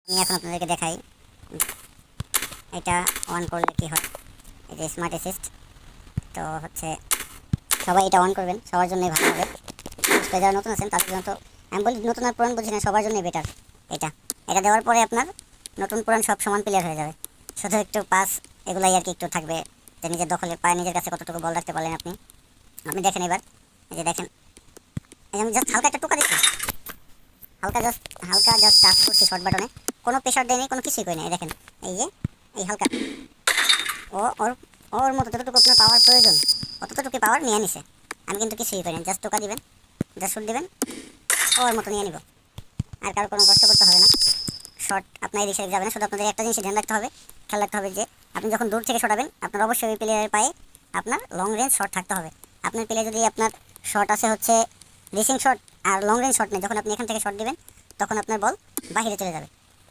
আমি এখন আপনাদেরকে দেখাই এটা অন করলে কি হয়। এই যে স্মার্ট অ্যাসিস্ট, তো হচ্ছে সবাই এটা অন করবেন, সবার জন্যই ভালো হবে। যারা নতুন আছেন তাদের জন্য তো আমি বলি, নতুন আর পুরান বুঝি না, সবার জন্যই বেটার। এটা এটা দেওয়ার পরে আপনার নতুন পুরান সব সমান ক্লিয়ার হয়ে যাবে। শুধু একটু পাস এগুলাই আর কি একটু থাকবে, যে নিজের দখলে পায়, নিজের কাছে কতটুকু বল রাখতে পারলেন আপনি। আপনি দেখেন এবার, এই যে দেখেন, এই যে আমি জাস্ট হালকা একটা টোকা দিচ্ছি, হালকা জাস্ট টাচ করছি শর্ট বাটনে, কোনো প্রেশার দেয়নি, কোনো কিছুই করি না। এই দেখেন, এই যে এই হালকা ওর ওর মতো যতটুকু আপনার পাওয়ার প্রয়োজন অতটুকু পাওয়ার নিয়ে নিছে। আমি কিন্তু কিছুই করি না, জাস্ট টোকা দিবেন, জাস্ট শুট দিবেন, ওর মতো নিয়ে নিব। আর কারো কোনো কষ্ট করতে হবে না। শট আপনার এই দিকে যাবে না। শুধু আপনাদের একটা জিনিস ধ্যান রাখতে হবে, খেয়াল রাখতে হবে যে আপনি যখন দূর থেকে শটাবেন আপনার অবশ্যই ওই প্লেয়ারের পায়ে আপনার লং রেঞ্জ শট থাকতে হবে। আপনার প্লে যদি আপনার শট আছে হচ্ছে রিসিং শট আর লং রেঞ্জ শট নেই, যখন আপনি এখান থেকে শট দিবেন তখন আপনার বল বাহিরে চলে যাবে।